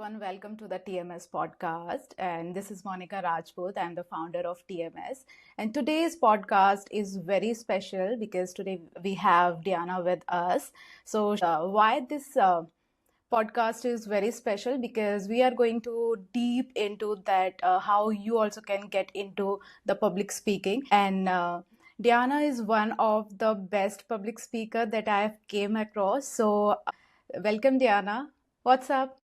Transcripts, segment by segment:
everyone. Welcome to the TMS podcast. And this is Monika Rajput. I'm the founder of TMS. And today's podcast is very special because today we have Diana with us. So, why this podcast is very special? Because we are going to deep into that how you also can get into the public speaking. And Diana is one of the best public speaker that I have came across. So, welcome, Diana. What's up?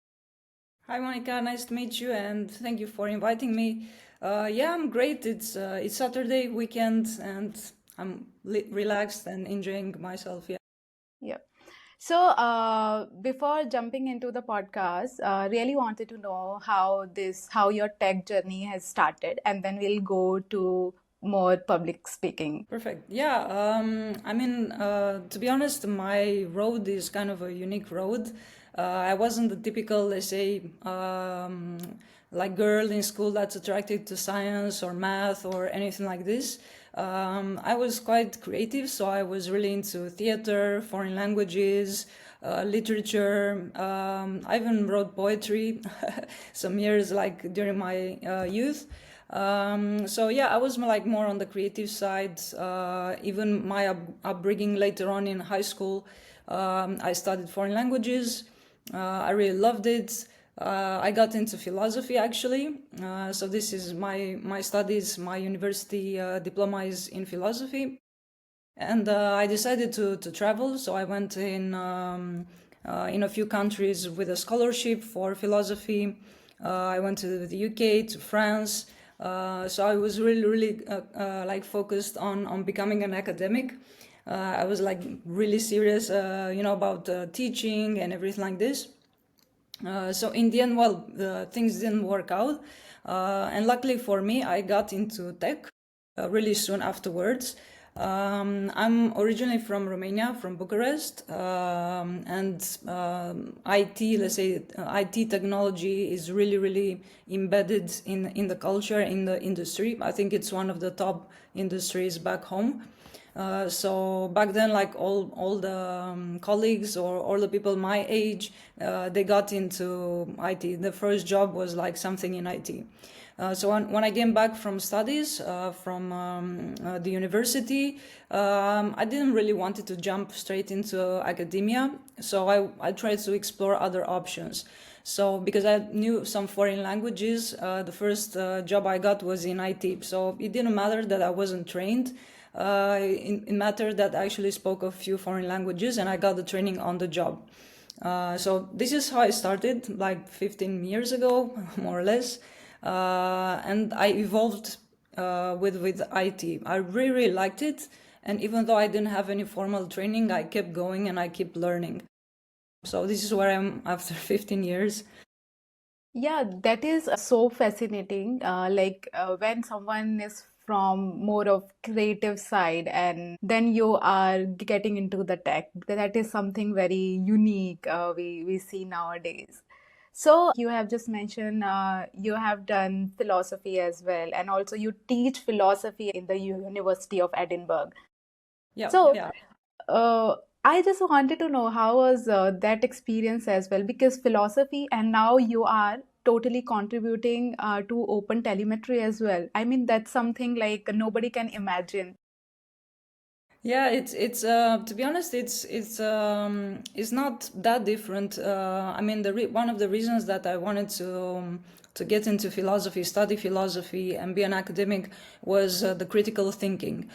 Hi, Monica. Nice to meet you, and thank you for inviting me. Yeah, I'm great. It's Saturday weekend, and I'm relaxed and enjoying myself. Yeah. Yeah. So, before jumping into the podcast, really wanted to know how your tech journey has started, and then we'll go to more public speaking. Perfect. Yeah. To be honest, my road is kind of a unique road. I wasn't the typical, let's say, like girl in school that's attracted to science or math or anything like this. I was quite creative, so I was really into theater, foreign languages, literature. I even wrote poetry some years, like during my youth. So yeah, I was more on the creative side. Even my upbringing later on in high school, I studied foreign languages. I really loved it. I got into philosophy actually. So this is my studies. My university diploma is in philosophy, and I decided to travel. So I went in a few countries with a scholarship for philosophy. I went to the UK, to France. So I was really like focused on becoming an academic. I was like really serious, about teaching and everything like this. So in the end, well, things didn't work out. And luckily for me, I got into tech really soon afterwards. I'm originally from Romania, from Bucharest, and IT, let's say, IT technology is really embedded in the culture, in the industry. I think it's one of the top industries back home. So back then, like all the colleagues or all the people my age, they got into IT. The first job was like something in IT. So when I came back from studies from the university, I didn't really wanted to jump straight into academia. So I tried to explore other options. So because I knew some foreign languages, the first job I got was in IT. So it didn't matter that I wasn't trained. It mattered that I actually spoke a few foreign languages and I got the training on the job. So this is how I started, like 15 years ago, more or less. And I evolved with IT. I really liked it. And even though I didn't have any formal training, I kept going and I kept learning. So this is where I am after 15 years. Yeah, that is so fascinating. When someone is from more of creative side and then you are getting into the tech, that is something very unique we see nowadays. So you have just mentioned you have done philosophy as well, and also you teach philosophy in the University of Edinburgh. Yeah, So yeah. uh, I just wanted to know how was that experience as well, because philosophy and now you are totally contributing to open telemetry as well. I mean, that's something like nobody can imagine. Yeah, it's to be honest, it's not that different. I mean, one of the reasons that I wanted to get into philosophy, study philosophy, and be an academic was the critical thinking.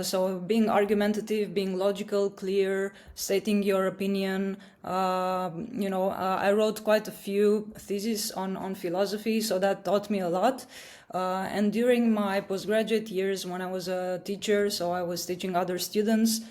So being argumentative, being logical, clear, stating your opinion. I wrote quite a few theses on philosophy, so that taught me a lot. And during my postgraduate years, when I was a teacher, so I was teaching other students,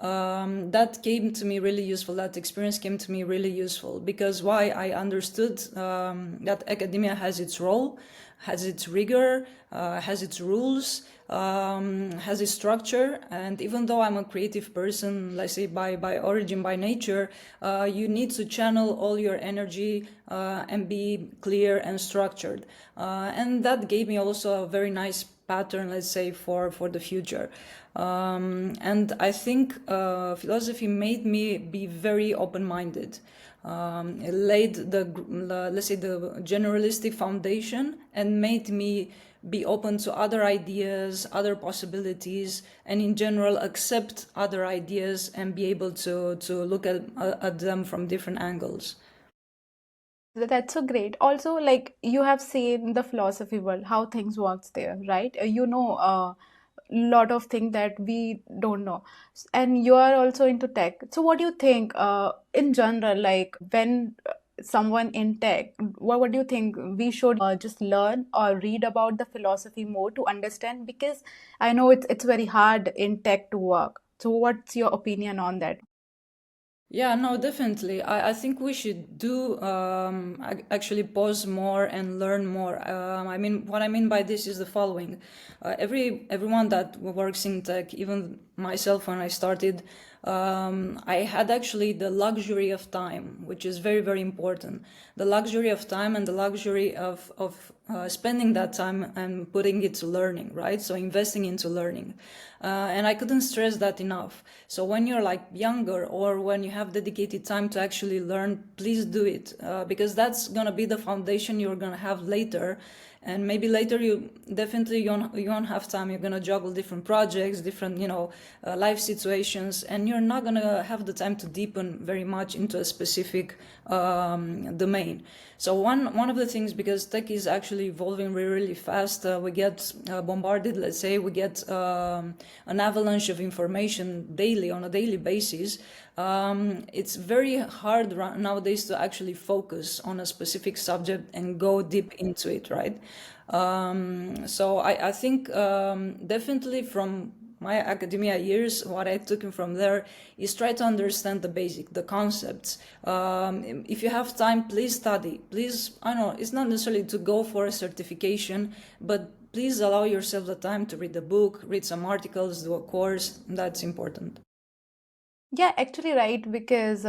that came to me really useful. That experience came to me really useful because why I understood that academia has its role, has its rigor, has its rules, has its structure. And even though I'm a creative person, let's say by origin, by nature, you need to channel all your energy and be clear and structured. And that gave me also a very nice pattern, let's say, for the future. And I think philosophy made me be very open-minded. It laid let's say, the generalistic foundation and made me be open to other ideas, other possibilities, and in general accept other ideas and be able to look at them from different angles. That's so great. Also, like you have seen the philosophy world, how things works there, right? You know a lot of things that we don't know, and you are also into tech. So, what do you think, in general, like when someone in tech, what do you think we should just learn or read about the philosophy more to understand? Because I know it's very hard in tech to work. So, what's your opinion on that? Yeah, no, definitely. I think we should do actually pause more and learn more. I mean, what I mean by this is the following: everyone that works in tech, even myself when I started, I had actually the luxury of time, which is very, very important. The luxury of time and the luxury of spending that time and putting it to learning, right? So investing into learning. And I couldn't stress that enough. So when you're like younger or when you have dedicated time to actually learn, please do it, because that's going to be the foundation you're going to have later. And maybe later you won't have time. You're going to juggle different projects, different, life situations, and you're not going to have the time to deepen very much into a specific domain. So one of the things, because tech is actually evolving really, really fast, we get bombarded, let's say, we get an avalanche of information daily, on a daily basis. It's very hard nowadays to actually focus on a specific subject and go deep into it, right? So I think definitely from my academia years, what I took from there is try to understand the concepts. If you have time, please study. Please, I know it's not necessarily to go for a certification, but please allow yourself the time to read a book, read some articles, do a course. That's important. Yeah, actually, right, because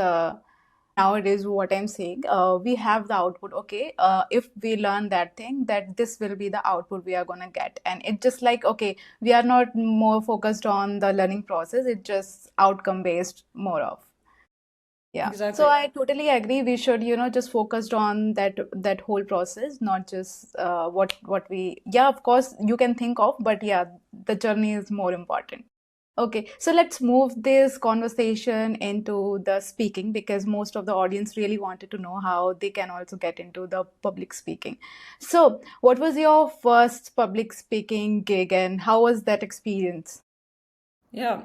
nowadays what I'm saying, we have the output. Okay, if we learn that thing, that this will be the output we are gonna get, and it's just like, okay, we are not more focused on the learning process. It's just outcome based more of. Yeah. So Exactly. I totally agree. We should, just focused on that whole process, not just what we. Yeah, of course you can think of, but yeah, the journey is more important. Okay, so let's move this conversation into the speaking, because most of the audience really wanted to know how they can also get into the public speaking. So, what was your first public speaking gig and how was that experience? Yeah,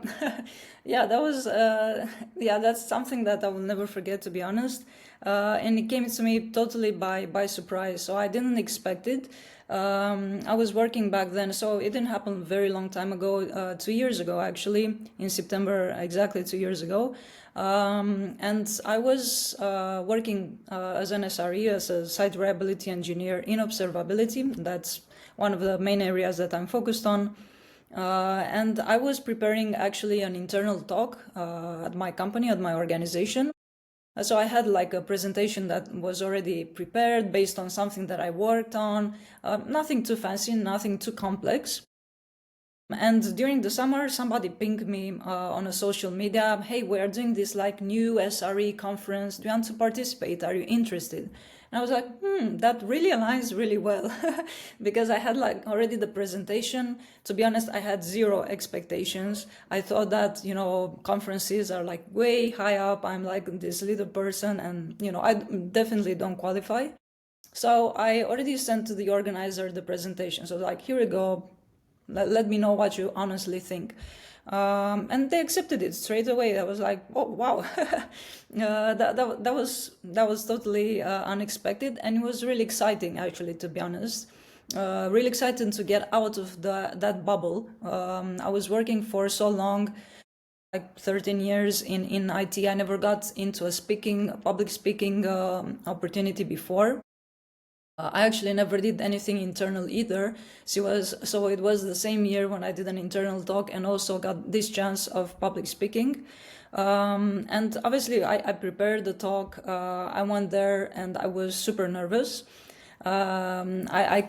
yeah, that was yeah, that's something that I will never forget, to be honest. And it came to me totally by surprise, so I didn't expect it. I was working back then, so it didn't happen very long time ago, 2 years ago actually, in September, exactly 2 years ago. And I was working as an SRE, as a site reliability engineer in observability. That's one of the main areas that I'm focused on. And I was preparing actually an internal talk at my company, at my organization. So I had like a presentation that was already prepared based on something that I worked on, nothing too fancy, nothing too complex. And during the summer, somebody pinged me on a social media, hey, we are doing this like new SRE conference. Do you want to participate? Are you interested? And I was like, that really aligns really well because I had like already the presentation. To be honest, I had zero expectations. I thought that, conferences are like way high up. I'm like this little person and, I definitely don't qualify. So I already sent to the organizer the presentation. So like, here we go. Let me know what you honestly think. And they accepted it straight away. I was like, oh wow, that was totally unexpected, and it was really exciting actually, to be honest. Really exciting to get out of that bubble. I was working for so long, like 13 years in IT. I never got into a public speaking opportunity before. I actually never did anything internal either. So it was the same year when I did an internal talk and also got this chance of public speaking. And obviously I prepared the talk. I went there and I was super nervous. I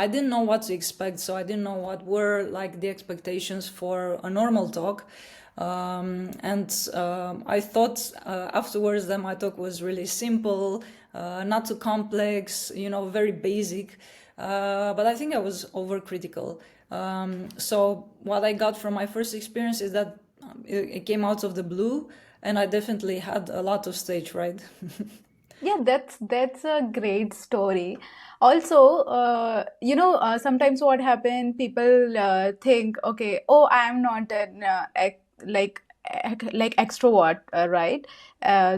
didn't know what to expect, so I didn't know what were like the expectations for a normal talk. And I thought afterwards that my talk was really simple, not too complex, very basic. But I think I was overcritical. So what I got from my first experience is that it came out of the blue, and I definitely had a lot of stage fright. Yeah, that's a great story. Also, sometimes what happen, people think, okay, oh, I am not an like extrovert, right?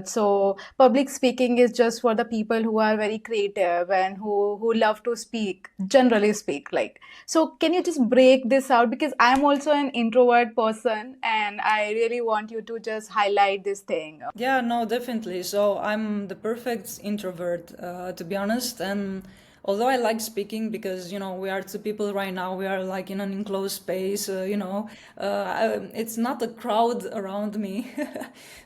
So public speaking is just for the people who are very creative and who love to speak, generally speak. Like, so can you just break this out? Because I'm also an introvert person, and I really want you to just highlight this thing. Yeah, no, definitely. So I'm the perfect introvert, to be honest. And although I like speaking because, we are two people right now, we are like in an enclosed space, it's not a crowd around me.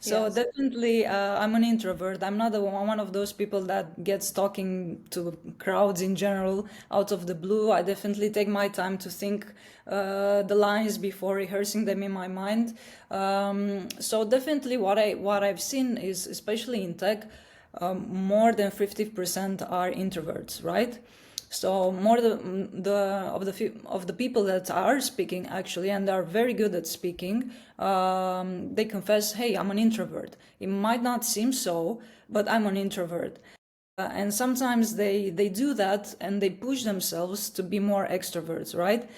So Yes. definitely, I'm an introvert. I'm not one of those people that gets talking to crowds in general out of the blue. I definitely take my time to think the lines before rehearsing them in my mind. So definitely, what I've seen is, especially in tech, more than 50% are introverts, right? So more of the people that are speaking actually and are very good at speaking, they confess, "Hey, I'm an introvert." It might not seem so, but I'm an introvert. And sometimes they do that and they push themselves to be more extroverts, right?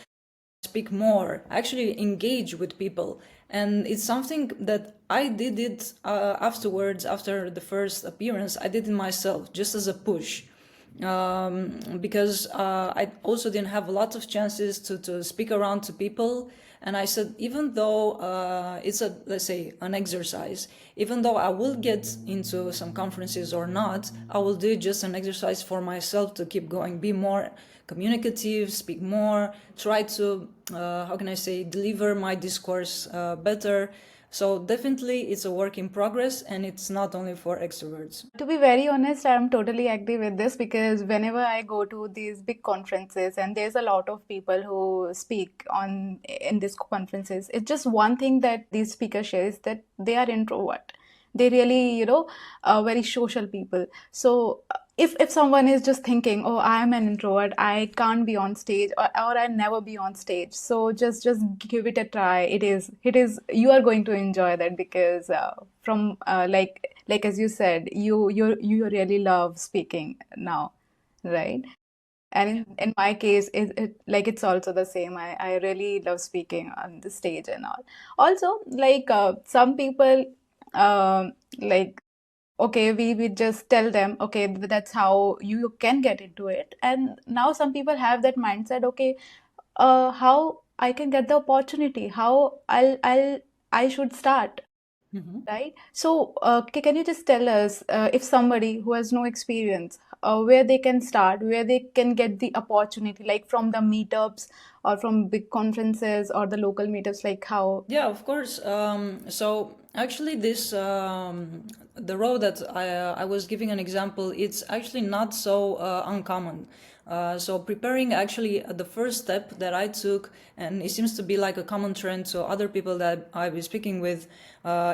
Speak more, actually engage with people. And it's something that I did it afterwards, after the first appearance. I did it myself, just as a push. Because I also didn't have a lot of chances to speak around to people. And I said, even though it's a, let's say, an exercise, even though I will get into some conferences or not, I will do just an exercise for myself to keep going, be more communicative, speak more, try to, how can I say, deliver my discourse better. So definitely it's a work in progress, and it's not only for extroverts. To be very honest, I'm totally agree with this because whenever I go to these big conferences and there's a lot of people who speak on in these conferences, it's just one thing that these speakers share is that they are introvert. They really, are very social people. So if someone is just thinking, oh, I am an introvert, I can't be on stage, or I'll never be on stage, so just give it a try. It is you are going to enjoy that because from like as you said, you really love speaking now, right? And in my case, it's also the same. I really love speaking on the stage and all. Also, like some people, like okay, we just tell them, okay, that's how you can get into it. And now some people have that mindset, okay, how I can get the opportunity, how I should start. Mhm. Right. So, can you just tell us if somebody who has no experience, where they can start, where they can get the opportunity, like from the meetups or from big conferences or the local meetups, like how? Yeah, of course. So actually, the road that I was giving an example, it's actually not so uncommon. So preparing, actually, the first step that I took, and it seems to be like a common trend to other people that I was speaking with,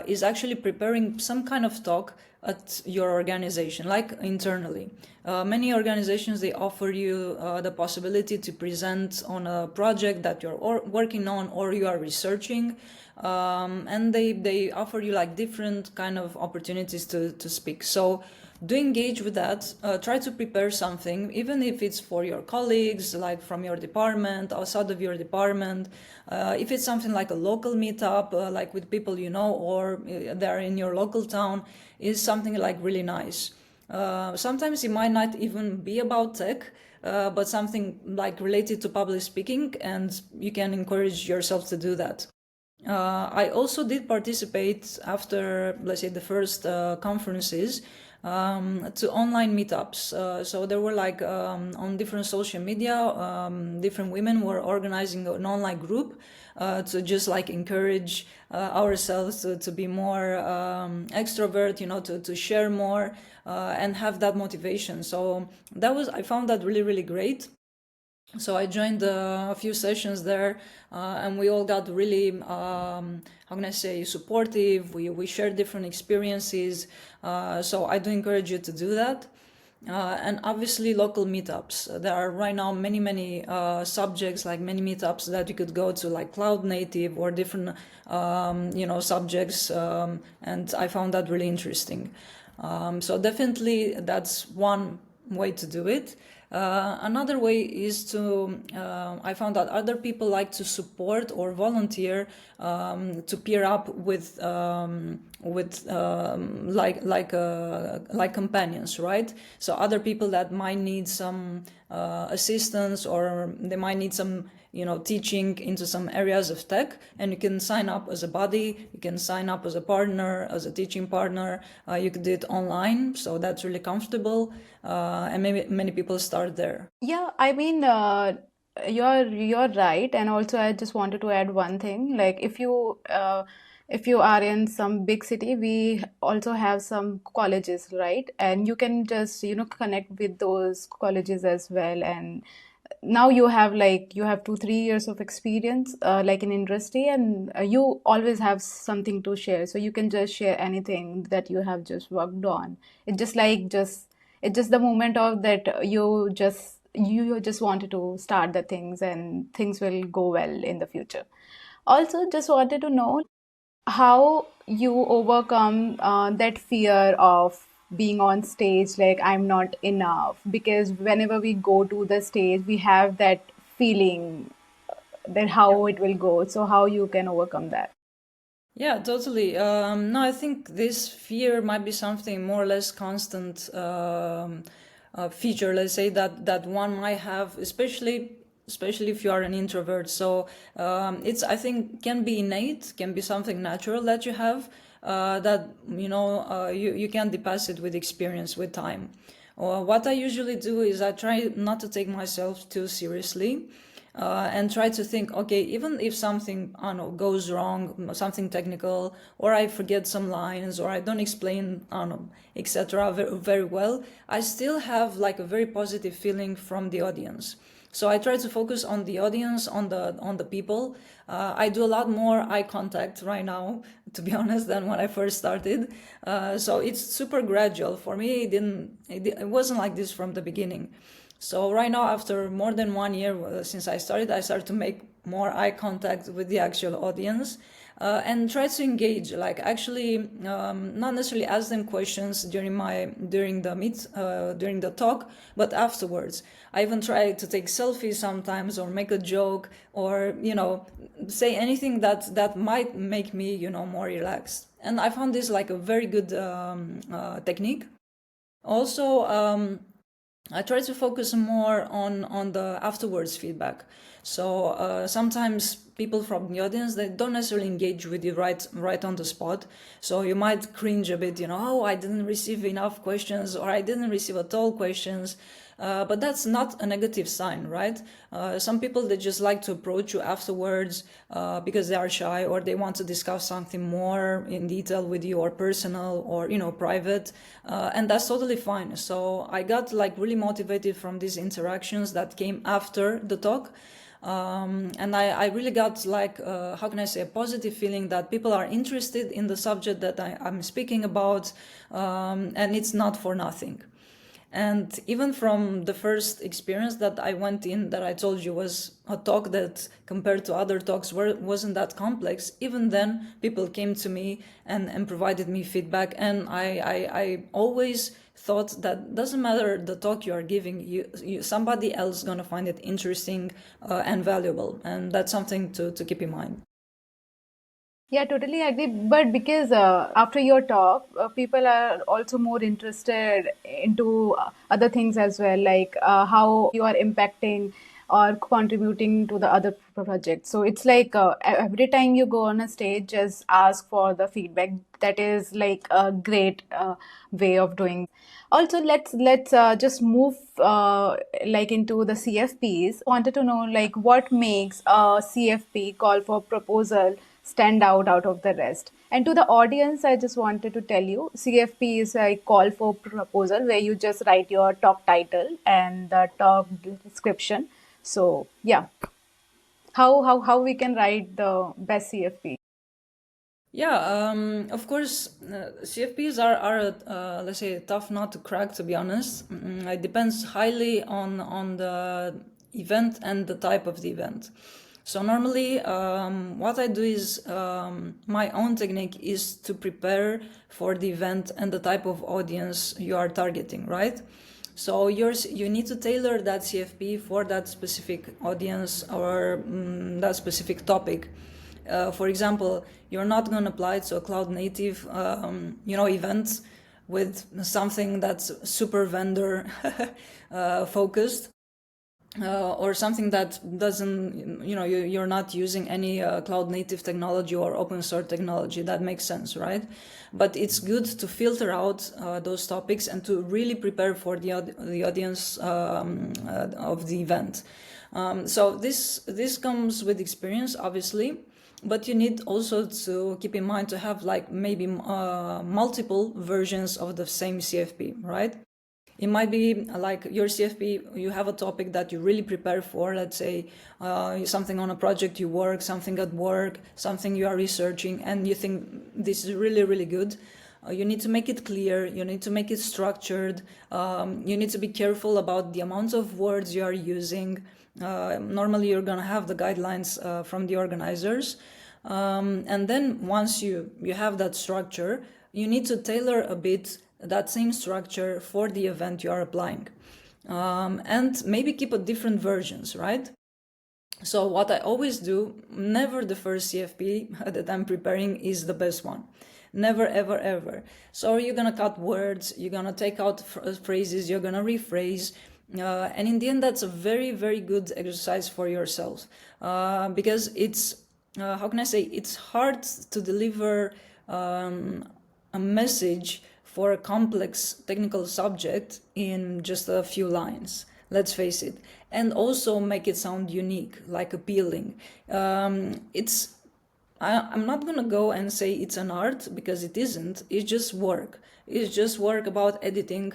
is actually preparing some kind of talk at your organization, like internally. Many organizations, they offer you the possibility to present on a project that you're working on or you are researching, and they offer you like different kind of opportunities to speak. So do engage with that. Try to prepare something, even if it's for your colleagues, like from your department, outside of your department. If it's something like a local meetup, like with people you know, or they're in your local town, is something like really nice. Sometimes it might not even be about tech, but something like related to public speaking, and you can encourage yourself to do that. I also did participate after, let's say, the first conferences to online meetups. So there were like on different social media, different women were organizing an online group to just like encourage ourselves to be more extrovert, to share more and have that motivation. So I found that really, really great. So I joined a few sessions there, and we all got really, how can I say, supportive. We shared different experiences. So I do encourage you to do that. And obviously local meetups. There are right now many subjects, like many meetups that you could go to, like cloud native or different subjects, and I found that really interesting. So definitely that's one way to do it. Another way is I found that other people like to support or volunteer to peer up with like companions, right? So other people that might need some assistance, or they might need some teaching into some areas of tech, and you can sign up as a buddy, you can sign up as a partner, as a teaching partner. You could do it online, so that's really comfortable, and maybe many people start there. Yeah, I mean, you're right, and also I just wanted to add one thing. Like, if you are in some big city, we also have some colleges, right? And you can just connect with those colleges as well. And now you have 2 3 years of experience, like in industry, and you always have something to share. So you can just share anything that you have just worked on. It just like just it's just the moment of that you just wanted to start the things, and things will go well in the future. Also, just wanted to know how you overcome that fear of being on stage, like I'm not enough, because whenever we go to the stage we have that feeling that how it will go. So how you can overcome that? Yeah, totally. No, I think this fear might be something more or less constant feature, let's say, that one might have, especially if you are an introvert. So it's, I think, can be innate, can be something natural that you have, that you can't depass it with experience, with time. What I usually do is I try not to take myself too seriously, and try to think, okay, even if something, I don't know, goes wrong, something technical, or I forget some lines, or I don't explain, I don't know, etc. Very well, I still have like a very positive feeling from the audience. So I try to focus on the audience, on the people. I do a lot more eye contact right now, to be honest, than when I first started. So it's super gradual for me. It wasn't like this from the beginning. So right now, after more than 1 year since I started to make more eye contact with the actual audience, and try to engage. Like actually, not necessarily ask them questions during the talk, but afterwards. I even try to take selfies sometimes, or make a joke, or say anything that might make me more relaxed. And I found this like a very good technique. Also, I try to focus more on the afterwards feedback. So sometimes people from the audience, they don't necessarily engage with you right on the spot. So you might cringe a bit, oh, I didn't receive enough questions, or I didn't receive at all questions. But that's not a negative sign, right? Some people, they just like to approach you afterwards because they are shy, or they want to discuss something more in detail with you, or personal, or private, and that's totally fine. So I got like really motivated from these interactions that came after the talk. And I really got like, how can I say, a positive feeling that people are interested in the subject that I'm speaking about, and it's not for nothing. And even from the first experience that I went in, that I told you was a talk that compared to other talks wasn't that complex, even then people came to me and provided me feedback. And I always thought that doesn't matter the talk you are giving, somebody else gonna find it interesting and valuable. And that's something to keep in mind. Yeah, totally agree. But because after your talk, people are also more interested into other things as well, like how you are impacting or contributing to the other project. So it's like every time you go on a stage, just ask for the feedback. That is like a great way of doing. Also, let's just move like into the CFPs. Wanted to know like what makes a CFP call for proposal stand out of the rest. And to the audience, I just wanted to tell you, CFP is a call for proposal where you just write your talk title and the talk description. So yeah, how we can write the best CFP? Yeah, of course, CFPs are let's say a tough nut to crack. To be honest, it depends highly on the event and the type of the event. So normally, what I do is my own technique is to prepare for the event and the type of audience you are targeting, right? So you need to tailor that CFP for that specific audience or that specific topic. For example, you're not going to apply it to a cloud native, event with something that's super vendor focused. Or something that doesn't, you're not using any cloud native technology or open source technology. That makes sense, right? But it's good to filter out those topics and to really prepare for the audience of the event. So this comes with experience, obviously, but you need also to keep in mind to have like maybe multiple versions of the same CFP, right? It might be like your CFP, you have a topic that you really prepare for, let's say something on a project you work, something at work, something you are researching, and you think this is really, really good. You need to make it clear, you need to make it structured, you need to be careful about the amount of words you are using. Normally, you're going to have the guidelines from the organizers. And then once you have that structure, you need to tailor a bit that same structure for the event you are applying. And maybe keep a different versions, right? So what I always do, never the first CFP that I'm preparing is the best one. Never, ever, ever. So you're going to cut words, you're going to take out phrases, you're going to rephrase. And in the end, that's a very, very good exercise for yourself. Because it's, how can I say, it's hard to deliver a message for a complex technical subject in just a few lines. Let's face it. And also make it sound unique, like appealing. I'm not gonna go and say it's an art, because it isn't. It's just work. It's just work about editing,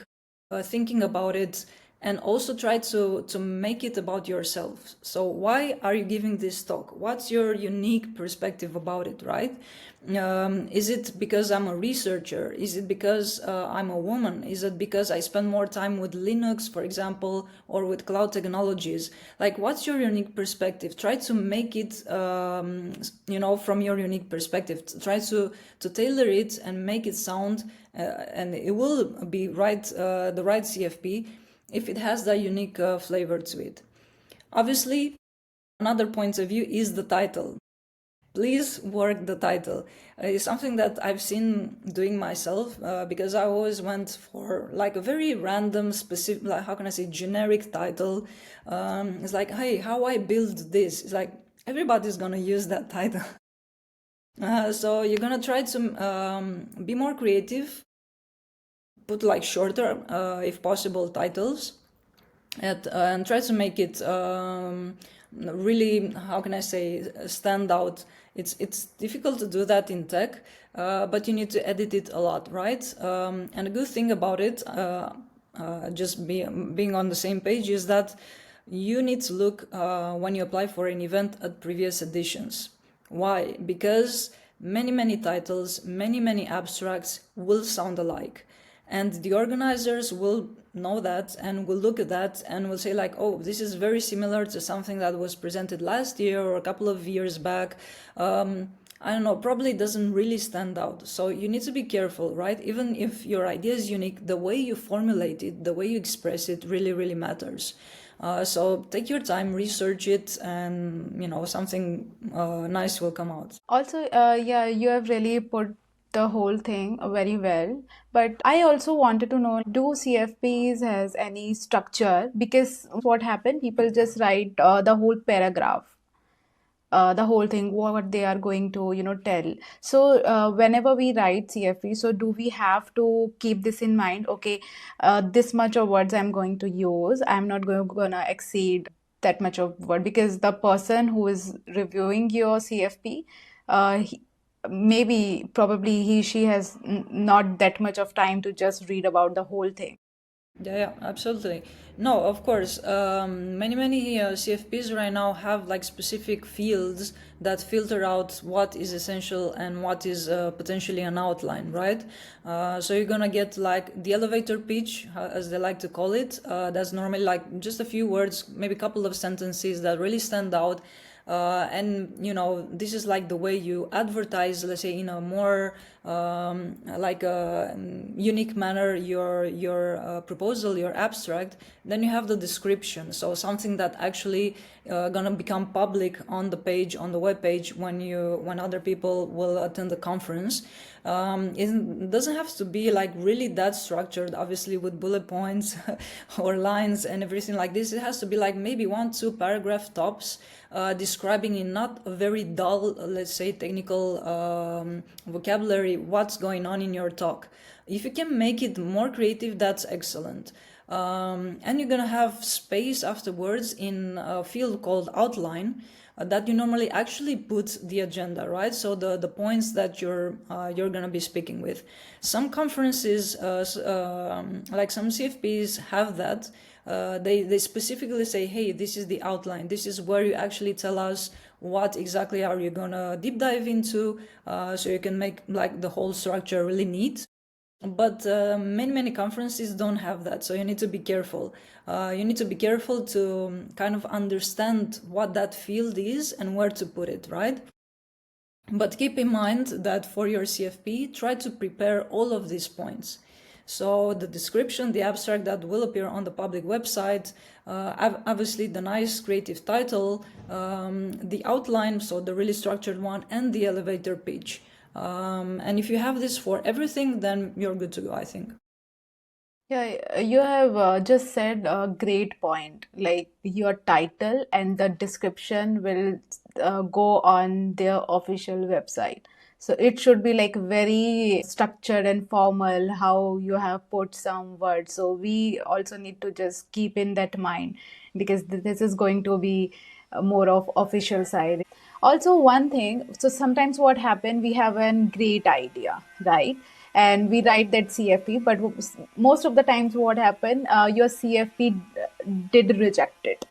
thinking about it, and also try to make it about yourself. So why are you giving this talk? What's your unique perspective about it, right? Is it because I'm a researcher? Is it because I'm a woman? Is it because I spend more time with Linux, for example, or with cloud technologies? Like, what's your unique perspective? Try to make it, from your unique perspective. Try to tailor it and make it sound, and it will be the right CFP if it has that unique flavor to it. Obviously, another point of view is the title. Please work the title. It's something that I've seen doing myself, because I always went for like a very random, specific, like, how can I say, generic title. It's like, hey, how I build this. It's like, everybody's gonna use that title. So you're gonna try to be more creative, put like shorter, if possible, titles, and try to make it really, how can I say, stand out. It's difficult to do that in tech, but you need to edit it a lot, right? And a good thing about it, just being on the same page, is that you need to look, when you apply for an event, at previous editions. Why? Because many titles, many abstracts will sound alike, and the organizers will know that and will look at that and will say like, oh, this is very similar to something that was presented last year or a couple of years back. I don't know, probably doesn't really stand out. So you need to be careful, right? Even if your idea is unique, the way you formulate it, the way you express it really matters. So take your time, research it, and something nice will come out. Also, yeah, you have really put the whole thing very well, but I also wanted to know, do CFPs has any structure? Because what happened, people just write the whole paragraph, the whole thing, what they are going to, tell. So whenever we write CFP, so do we have to keep this in mind? Okay, this much of words I'm going to use. I'm not gonna exceed that much of word, because the person who is reviewing your CFP, maybe probably she has not that much of time to just read about the whole thing. Yeah, yeah, absolutely. No, of course. Many CFPs right now have like specific fields that filter out what is essential and what is potentially an outline, right? So you're gonna get like the elevator pitch, as they like to call it. That's normally like just a few words, maybe a couple of sentences that really stand out. And this is like the way you advertise, let's say, in a more like a unique manner, your proposal, your abstract. Then you have the description, so something that actually gonna become public on the page, on the web page, when other people will attend the conference. It doesn't have to be like really that structured, obviously, with bullet points or lines and everything like this. It has to be like maybe 1-2 paragraph tops, describing in not a very dull, let's say, technical vocabulary what's going on in your talk. If you can make it more creative, that's excellent. And you're gonna have space afterwards in a field called outline, that you normally actually put the agenda, right? So the points that you're gonna be speaking with. Some conferences, like some CFPs, have that. They specifically say, hey, this is the outline. This is where you actually tell us what exactly are you gonna deep dive into, so you can make like the whole structure really neat. But many conferences don't have that, so you need to be careful. You need to be careful to kind of understand what that field is and where to put it, right? But keep in mind that for your CFP, try to prepare all of these points. So the description, the abstract that will appear on the public website, obviously the nice creative title, the outline, so the really structured one, and the elevator pitch. And if you have this for everything, then you're good to go, I think. Yeah, you have just said a great point. Like your title and the description will go on their official website. So it should be like very structured and formal how you have put some words. So we also need to just keep in that mind, because this is going to be more of official side. Also, one thing, so sometimes what happen, we have a great idea, right? And we write that CFP, but most of the times what happened, your CFP did reject it.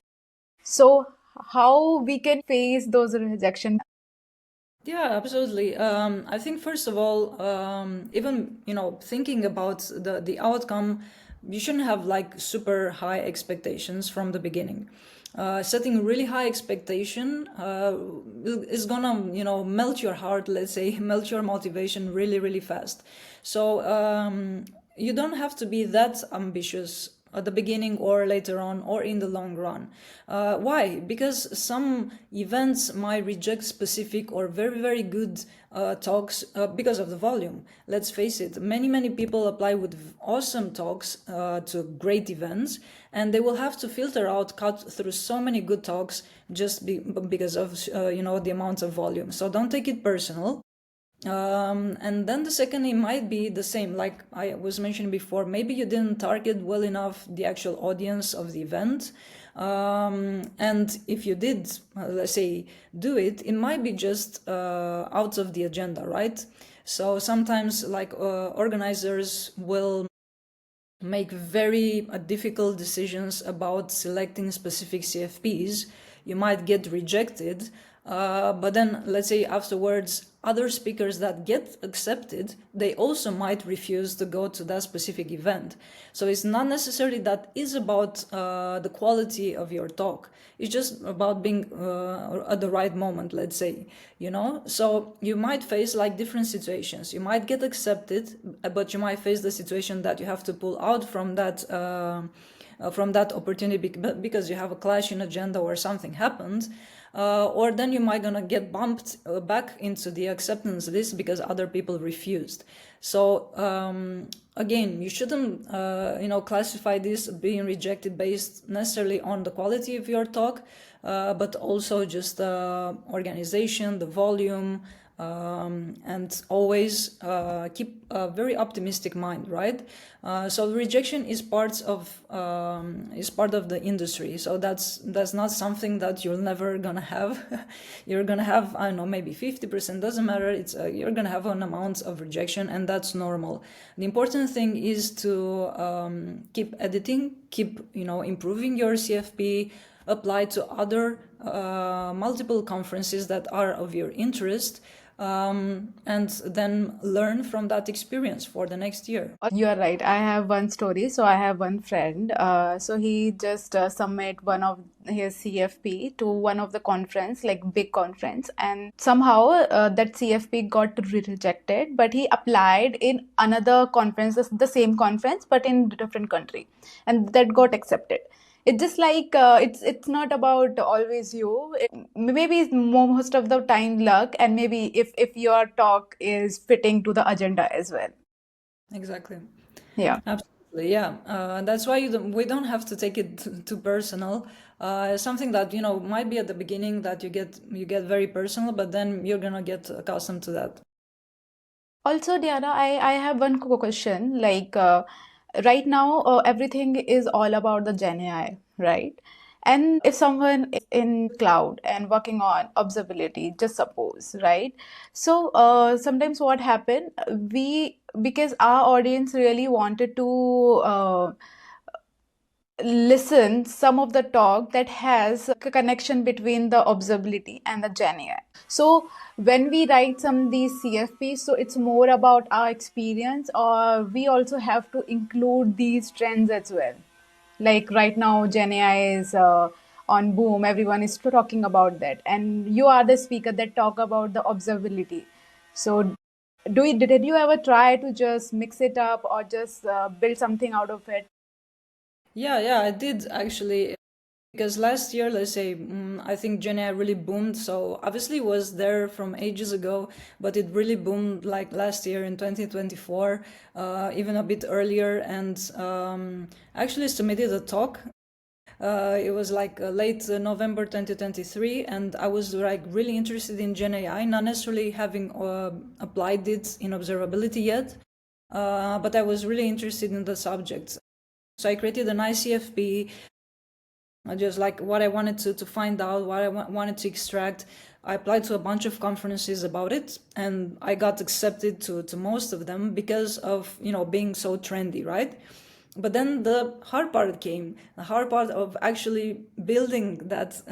So how we can face those rejection? Yeah, absolutely. I think first of all, even thinking about the outcome, you shouldn't have like super high expectations from the beginning. Setting really high expectation is gonna melt your heart. Let's say melt your motivation really fast. So you don't have to be that ambitious at the beginning or later on or in the long run. Why? Because some events might reject specific or very good talks because of the volume. Let's face it, many people apply with awesome talks to great events, and they will have to filter out, cut through so many good talks just because of the amount of volume. So don't take it personal. And then the second, it might be the same, like I was mentioning before. Maybe you didn't target well enough the actual audience of the event. And if you did, let's say, do it, it might be just out of the agenda, right? So sometimes, like, organizers will make very difficult decisions about selecting specific CFPs. You might get rejected, but then let's say afterwards, other speakers that get accepted, they also might refuse to go to that specific event. So it's not necessarily that is about the quality of your talk. It's just about being at the right moment, let's say, So you might face like different situations. You might get accepted, but you might face the situation that you have to pull out from that opportunity because you have a clash in agenda or something happened. or then you might gonna get bumped back into the acceptance list because other people refused. So again, you shouldn't classify this being rejected based necessarily on the quality of your talk, but also just organization, the volume, and always keep a very optimistic mind, right? So rejection is part of the industry. So that's not something that you're never gonna have. You're gonna have, I don't know, maybe 50%. Doesn't matter. It's you're gonna have an amount of rejection, and that's normal. The important thing is to keep editing, keep improving your CFP, apply to other multiple conferences that are of your interest, and then learn from that experience for the next year. You are right. I have one story. So I have one friend. So he just submit one of his CFP to one of the conference, like big conference, and somehow that CFP got rejected. But he applied in another conference, the same conference, but in different country, and that got accepted. It's just like it's not about always you. Maybe it's most of the time luck, and maybe if your talk is fitting to the agenda as well. Exactly. Yeah. Absolutely, yeah. That's why we don't have to take it too personal. Something that might be at the beginning that you get very personal, but then you're gonna get accustomed to that. Also, Diana, I have one question. Like right now, everything is all about the GenAI, right? And if someone is in cloud and working on observability, just suppose, right? So sometimes what happened, because our audience really wanted to listen some of the talk that has a connection between the observability and the GenAI. So when we write some of these CFPs, so it's more about our experience, or we also have to include these trends as well. Like right now, GenAI is on boom. Everyone is talking about that, and you are the speaker that talk about the observability. So did you ever try to just mix it up or just build something out of it? Yeah, I did actually. Because last year, let's say, I think GenAI really boomed. So obviously it was there from ages ago, but it really boomed like last year in 2024, even a bit earlier. And actually submitted a talk. It was like late November 2023, and I was like really interested in GenAI, not necessarily having applied it in observability yet, but I was really interested in the subject. So I created an ICFP, just like what I wanted to find out, what I wanted to extract. I applied to a bunch of conferences about it, and I got accepted to most of them because of being so trendy, right? But then the hard part came, the hard part of actually building that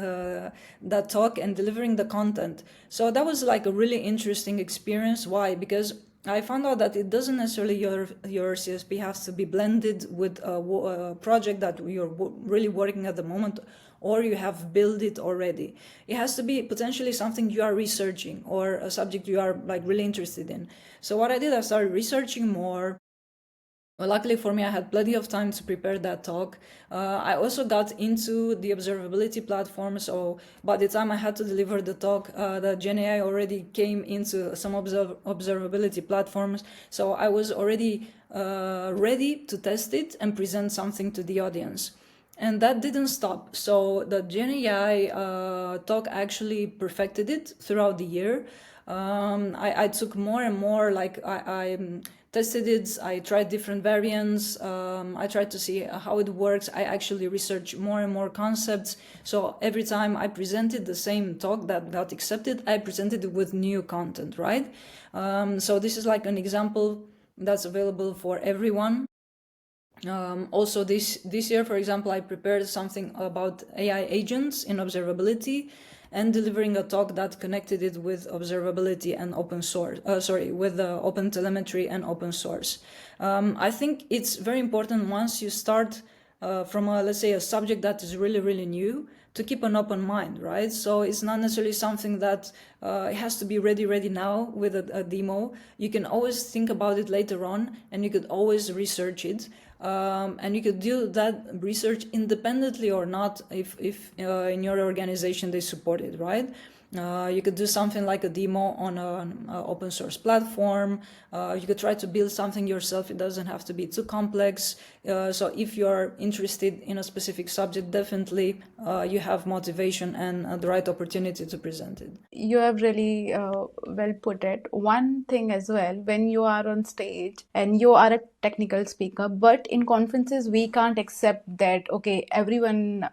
talk and delivering the content. So that was like a really interesting experience. Why? Because I found out that it doesn't necessarily your CSP has to be blended with a project that you're really working at the moment, or you have built it already. It has to be potentially something you are researching or a subject you are like really interested in. So what I did, I started researching more. Well, luckily for me, I had plenty of time to prepare that talk. I also got into the observability platform, so by the time I had to deliver the talk, the GenAI already came into some observability platforms, so I was already ready to test it and present something to the audience. And that didn't stop. So the GenAI talk actually perfected it throughout the year. I took more and more, like I tested it, I tried different variants, I tried to see how it works. I actually researched more and more concepts. So every time I presented the same talk that got accepted, I presented it with new content, right? So this is like an example that's available for everyone. Also this year, for example, I prepared something about AI agents in observability and delivering a talk that connected it with observability and open source, with open telemetry and open source. I think it's very important once you start from a, let's say, a subject that is really really new, to keep an open mind, right? So it's not necessarily something that it has to be ready now with a demo. You can always think about it later on, and you could always research it. And you could do that research independently or not, if in your organization they support it, right? You could do something like a demo on an open source platform. You could try to build something yourself. It doesn't have to be too complex. So if you're interested in a specific subject, definitely you have motivation and the right opportunity to present it. You have really well put it. One thing as well, when you are on stage and you are a technical speaker, but in conferences we can't accept that, okay, everyone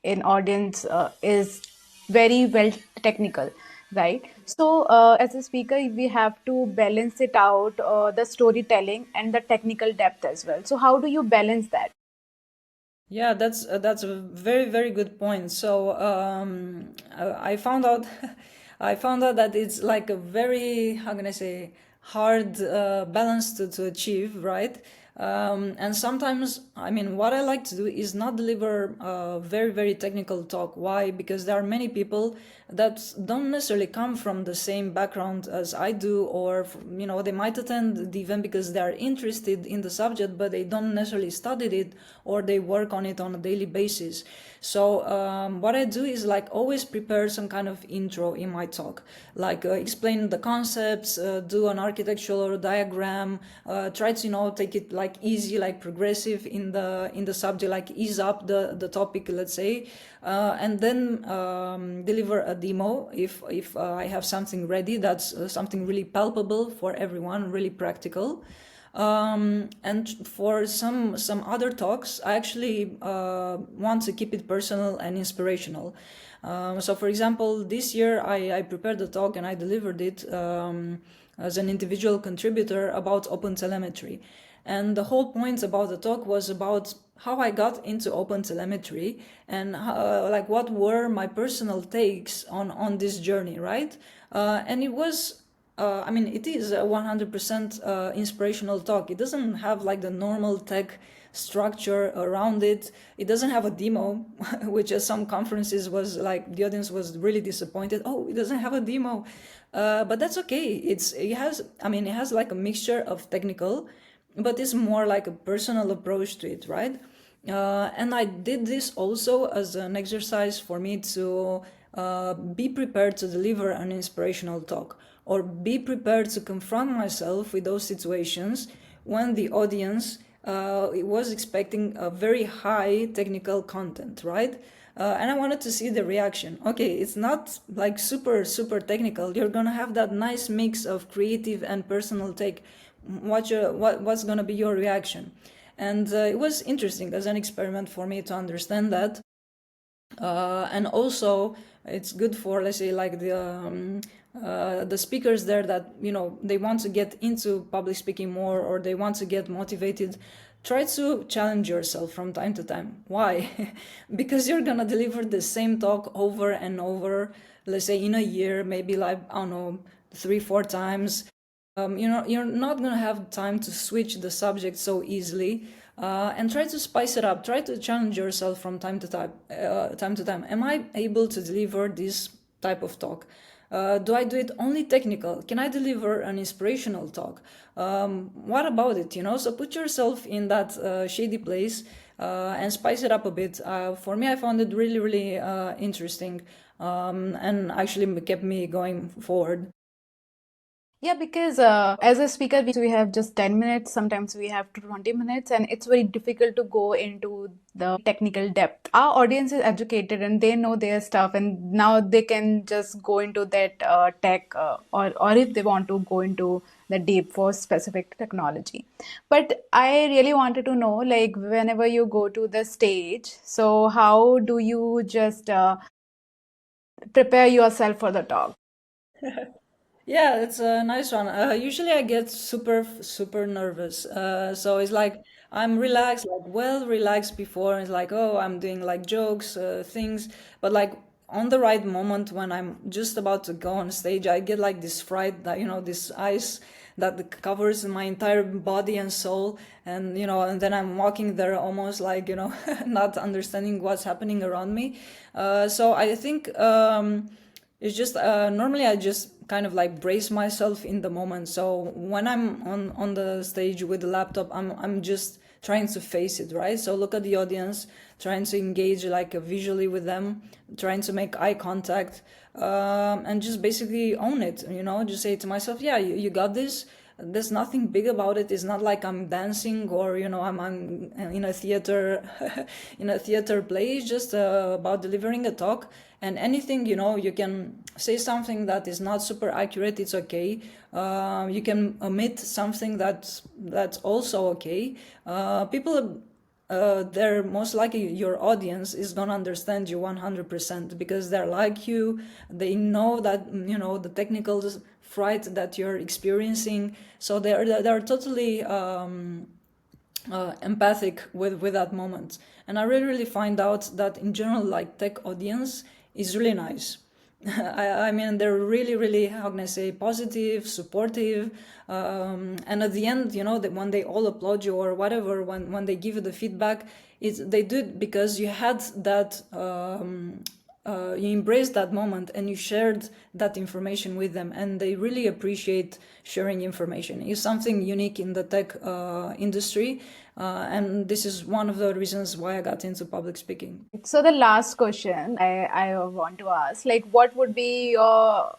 in audience is very well technical, right? So as a speaker, we have to balance it out, the storytelling and the technical depth as well. So how do you balance that? Yeah, that's a very very good point. So I found out I found out that it's like a very, how can I say, hard balance to achieve, right? And sometimes, I mean, what I like to do is not deliver a very very technical talk. Why? Because there are many people that don't necessarily come from the same background as I do, or they might attend the event because they are interested in the subject, but they don't necessarily study it, or they work on it on a daily basis. So what I do is like always prepare some kind of intro in my talk, like explain the concepts, do an architectural diagram, try to take it like easy, like progressive in the subject, like ease up the topic, let's say, and then deliver a demo if I have something ready that's something really palpable for everyone, really practical. And for some other talks, I actually want to keep it personal and inspirational. So, for example, this year I prepared a talk and I delivered it as an individual contributor about open telemetry. And the whole point about the talk was about how I got into open telemetry and like what were my personal takes on this journey, right? And it was I mean, it is a 100% inspirational talk. It doesn't have like the normal tech structure around it. It doesn't have a demo, which at some conferences was like the audience was really disappointed. Oh, it doesn't have a demo, but that's okay. It has like a mixture of technical, but it's more like a personal approach to it, right? And I did this also as an exercise for me to be prepared to deliver an inspirational talk, or be prepared to confront myself with those situations when the audience was expecting a very high technical content, right? And I wanted to see the reaction. Okay, it's not like super super technical. You're gonna have that nice mix of creative and personal take. What's gonna be your reaction? And it was interesting as an experiment for me to understand that. And also it's good for, let's say, like the speakers there that they want to get into public speaking more, or they want to get motivated. Try to challenge yourself from time to time. Why? Because you're gonna deliver the same talk over and over, let's say in a year, maybe like, I don't know, 3 4 times. You're not gonna have time to switch the subject so easily. And try to spice it up. Try to challenge yourself from time to time. Am I able to deliver this type of talk? Do I do it only technical? Can I deliver an inspirational talk? What about it? So put yourself in that shady place and spice it up a bit. For me, I found it really, really interesting, and actually kept me going forward. Yeah, because as a speaker, we have just 10 minutes, sometimes we have 20 minutes, and it's very difficult to go into the technical depth. Our audience is educated and they know their stuff, and now they can just go into that tech, or if they want to go into the deep for specific technology. But I really wanted to know, like, whenever you go to the stage, so how do you just prepare yourself for the talk? Yeah, it's a nice one. Usually I get super, super nervous. So it's like I'm relaxed, like well relaxed before. It's like, oh, I'm doing like jokes, things. But like on the right moment when I'm just about to go on stage, I get like this fright that, this ice that covers my entire body and soul. And, and then I'm walking there almost like, not understanding what's happening around me. So I think it's just normally I just kind of like brace myself in the moment. So when I'm on the stage with the laptop, I'm just trying to face it, right? So look at the audience, trying to engage like visually with them, trying to make eye contact, and just basically own it. Just say to myself, yeah, you got this. There's nothing big about it. It's not like I'm dancing or I'm in a theater in a theater play. It's just about delivering a talk. And anything, you can say something that is not super accurate. It's okay. You can omit something that's also okay. People, they're most likely your audience is gonna understand you 100% because they're like you. They know that the technical fright that you're experiencing, so they're totally empathic with that moment. And I really find out that in general, like tech audience is really nice. I mean, they're really, how can I say, positive, supportive, and at the end, that when they all applaud you or whatever, when they give you the feedback, they do it because you had that. You embraced that moment and you shared that information with them, and they really appreciate sharing information. It's something unique in the tech industry, and this is one of the reasons why I got into public speaking. So the last question I want to ask, like, what would be your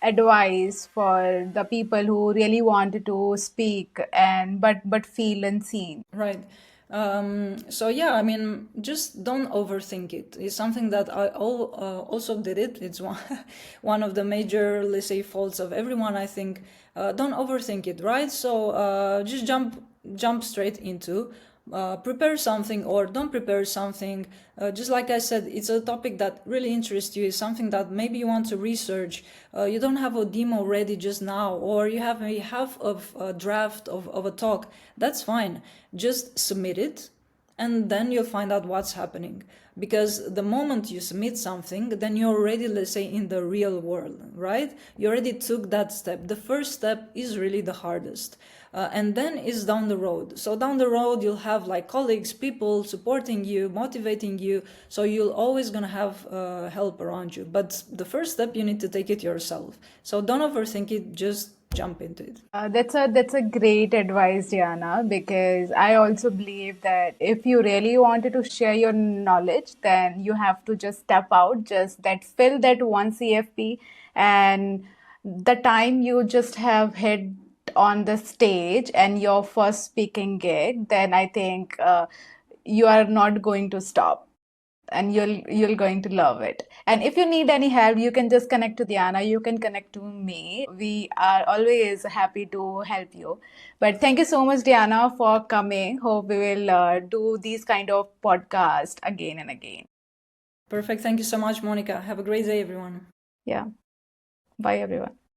advice for the people who really wanted to speak and but feel unseen? Right. So yeah, I mean, just don't overthink it. It's something that I also did it. It's one one of the major, let's say, faults of everyone. I think don't overthink it, right? So just jump straight into. Prepare something or don't prepare something. Just like I said, it's a topic that really interests you. It's something that maybe you want to research. You don't have a demo ready just now, or you have a half of a draft of a talk. That's fine. Just submit it, and then you'll find out what's happening. Because the moment you submit something, then you're already, let's say, in the real world, right? You already took that step. The first step is really the hardest. And then is down the road. So down the road, you'll have like colleagues, people supporting you, motivating you. So you'll always gonna have help around you. But the first step, you need to take it yourself. So don't overthink it. Just jump into it. That's a great advice, Diana, because I also believe that if you really wanted to share your knowledge, then you have to just step out, just that fill that one CFP, and the time you just have hit on the stage and your first speaking gig, then I think you are not going to stop and you're going to love it. And if you need any help, you can just connect to Diana, you can connect to me. We are always happy to help you. But thank you so much, Diana, for coming. Hope we will do these kind of podcast again and again. Perfect. Thank you so much, Monica. Have a great day, everyone. Yeah, bye everyone.